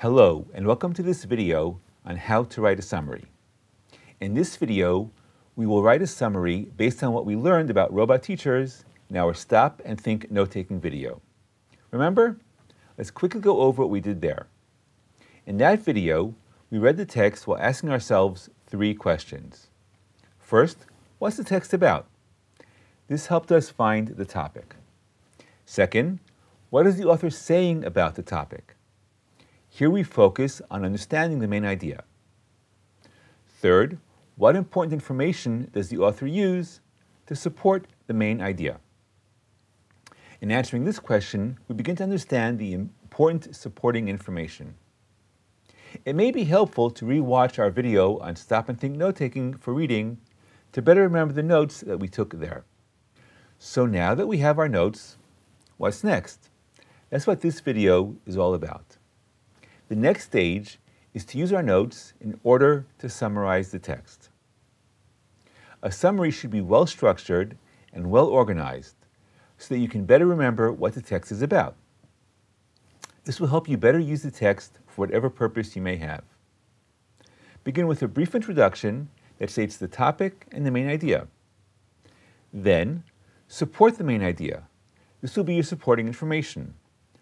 Hello, and welcome to this video on how to write a summary. In this video, we will write a summary based on what we learned about robot teachers in our Stop and Think Note-Taking video. Remember? Let's quickly go over what we did there. In that video, we read the text while asking ourselves 3 questions. First, what's the text about? This helped us find the topic. Second, what is the author saying about the topic? Here we focus on understanding the main idea. Third, what important information does the author use to support the main idea? In answering this question, we begin to understand the important supporting information. It may be helpful to re-watch our video on Stop and Think Note-Taking for reading to better remember the notes that we took there. So now that we have our notes, what's next? That's what this video is all about. The next stage is to use our notes in order to summarize the text. A summary should be well structured and well organized so that you can better remember what the text is about. This will help you better use the text for whatever purpose you may have. Begin with a brief introduction that states the topic and the main idea. Then, support the main idea. This will be your supporting information.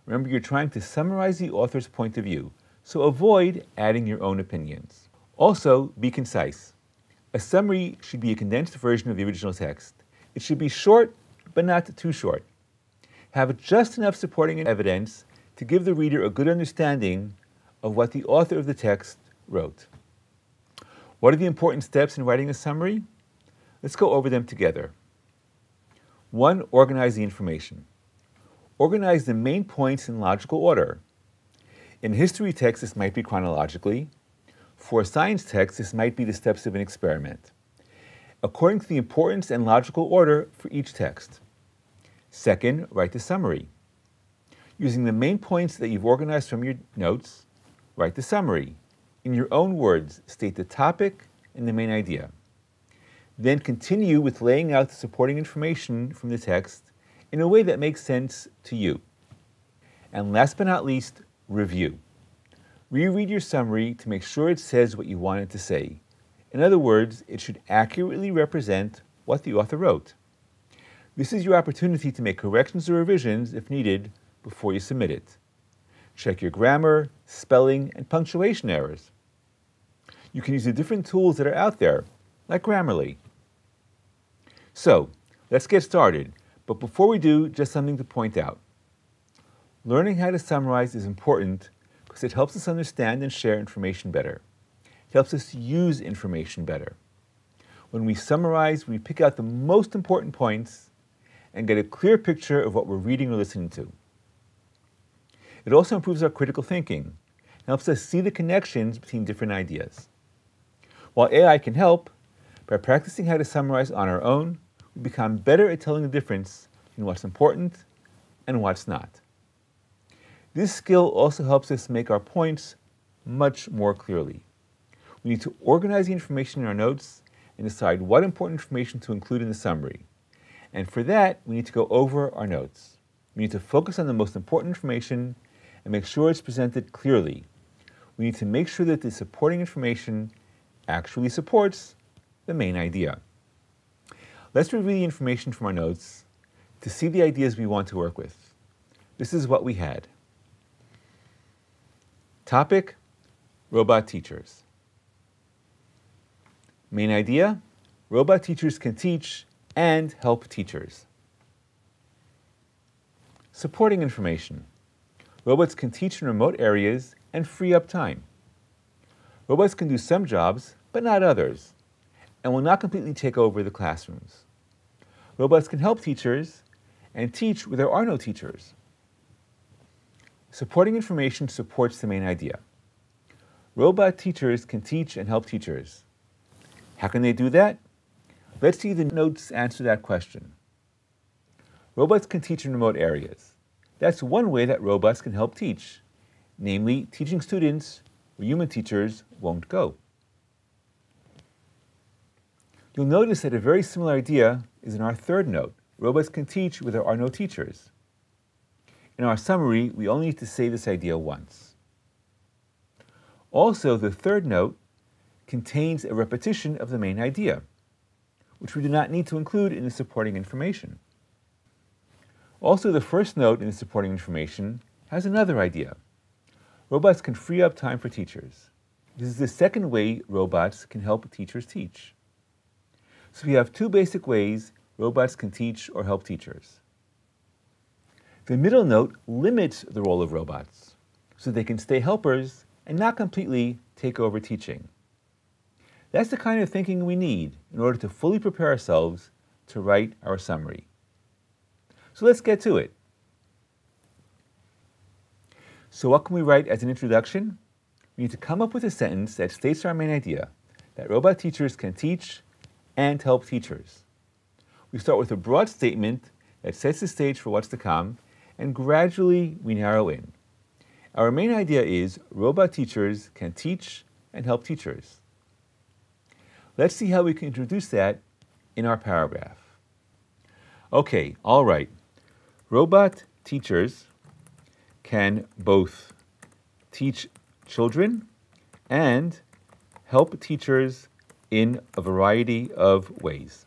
Remember, you're trying to summarize the author's point of view, so avoid adding your own opinions. Also, be concise. A summary should be a condensed version of the original text. It should be short, but not too short. Have just enough supporting evidence to give the reader a good understanding of what the author of the text wrote. What are the important steps in writing a summary? Let's go over them together. 1. Organize the information. Organize the main points in logical order. In a history text, this might be chronologically. For a science text, this might be the steps of an experiment, according to the importance and logical order for each text. 2. Write the summary. Using the main points that you've organized from your notes, write the summary. In your own words, state the topic and the main idea. Then continue with laying out the supporting information from the text in a way that makes sense to you. And last but not least, review. Reread your summary to make sure it says what you want it to say. In other words, it should accurately represent what the author wrote. This is your opportunity to make corrections or revisions if needed before you submit it. Check your grammar, spelling, and punctuation errors. You can use the different tools that are out there, like Grammarly. So, let's get started. But before we do, just something to point out. Learning how to summarize is important because it helps us understand and share information better. It helps us use information better. When we summarize, we pick out the most important points and get a clear picture of what we're reading or listening to. It also improves our critical thinking and helps us see the connections between different ideas. While AI can help, by practicing how to summarize on our own, we become better at telling the difference between what's important and what's not. This skill also helps us make our points much more clearly. We need to organize the information in our notes and decide what important information to include in the summary. And for that, we need to go over our notes. We need to focus on the most important information and make sure it's presented clearly. We need to make sure that the supporting information actually supports the main idea. Let's review the information from our notes to see the ideas we want to work with. This is what we had. Topic, robot teachers. Main idea, robot teachers can teach and help teachers. Supporting information. Robots can teach in remote areas and free up time. Robots can do some jobs, but not others, and will not completely take over the classrooms. Robots can help teachers and teach where there are no teachers. Supporting information supports the main idea. Robot teachers can teach and help teachers. How can they do that? Let's see the notes answer that question. Robots can teach in remote areas. That's one way that robots can help teach, namely teaching students where human teachers won't go. You'll notice that a very similar idea is in our third note. Robots can teach where there are no teachers. In our summary, we only need to say this idea once. Also, the third note contains a repetition of the main idea, which we do not need to include in the supporting information. Also, the first note in the supporting information has another idea. Robots can free up time for teachers. This is the second way robots can help teachers teach. So we have two basic ways robots can teach or help teachers. The middle note limits the role of robots, so they can stay helpers and not completely take over teaching. That's the kind of thinking we need in order to fully prepare ourselves to write our summary. So let's get to it. So what can we write as an introduction? We need to come up with a sentence that states our main idea, that robot teachers can teach and help teachers. We start with a broad statement that sets the stage for what's to come, and gradually we narrow in. Our main idea is robot teachers can teach and help teachers. Let's see how we can introduce that in our paragraph. Okay, all right. Robot teachers can both teach children and help teachers in a variety of ways.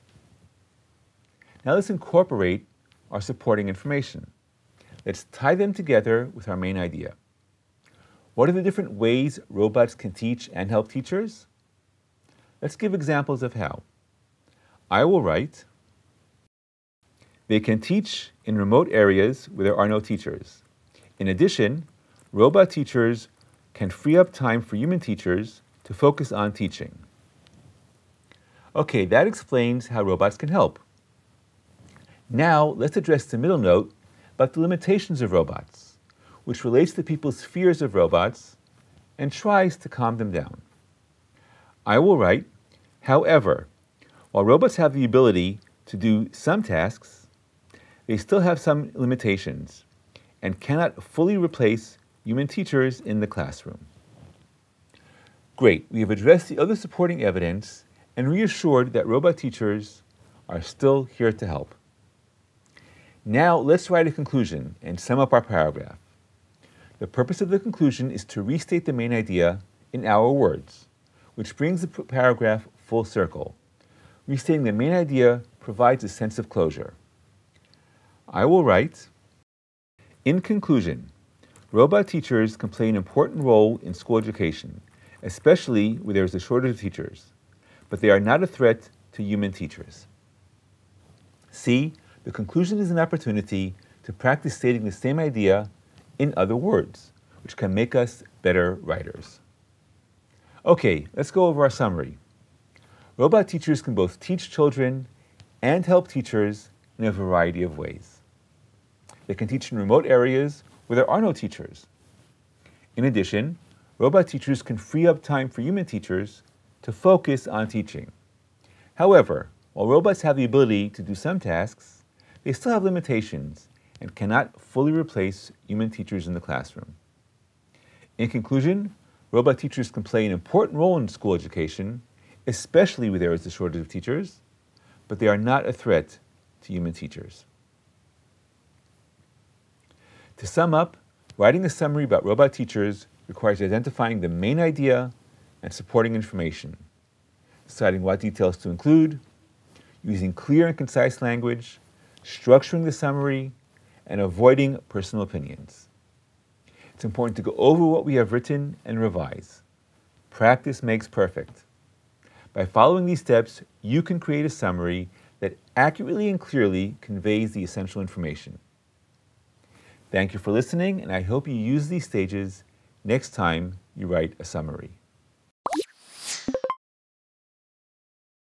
Now let's incorporate our supporting information. Let's tie them together with our main idea. What are the different ways robots can teach and help teachers? Let's give examples of how. I will write, they can teach in remote areas where there are no teachers. In addition, robot teachers can free up time for human teachers to focus on teaching. Okay, that explains how robots can help. Now, let's address the middle note about the limitations of robots, which relates to people's fears of robots and tries to calm them down. I will write, however, while robots have the ability to do some tasks, they still have some limitations and cannot fully replace human teachers in the classroom. Great, we have addressed the other supporting evidence and reassured that robot teachers are still here to help. Now let's write a conclusion and sum up our paragraph. The purpose of the conclusion is to restate the main idea in our words, which brings the paragraph full circle. Restating the main idea provides a sense of closure. I will write, in conclusion, robot teachers can play an important role in school education, especially where there is a shortage of teachers, but they are not a threat to human teachers. See, the conclusion is an opportunity to practice stating the same idea in other words, which can make us better writers. Okay, let's go over our summary. Robot teachers can both teach children and help teachers in a variety of ways. They can teach in remote areas where there are no teachers. In addition, robot teachers can free up time for human teachers to focus on teaching. However, while robots have the ability to do some tasks, they still have limitations and cannot fully replace human teachers in the classroom. In conclusion, robot teachers can play an important role in school education, especially where there is a shortage of teachers, but they are not a threat to human teachers. To sum up, writing a summary about robot teachers requires identifying the main idea and supporting information, deciding what details to include, using clear and concise language, structuring the summary, and avoiding personal opinions. It's important to go over what we have written and revise. Practice makes perfect. By following these steps, you can create a summary that accurately and clearly conveys the essential information. Thank you for listening, and I hope you use these stages next time you write a summary.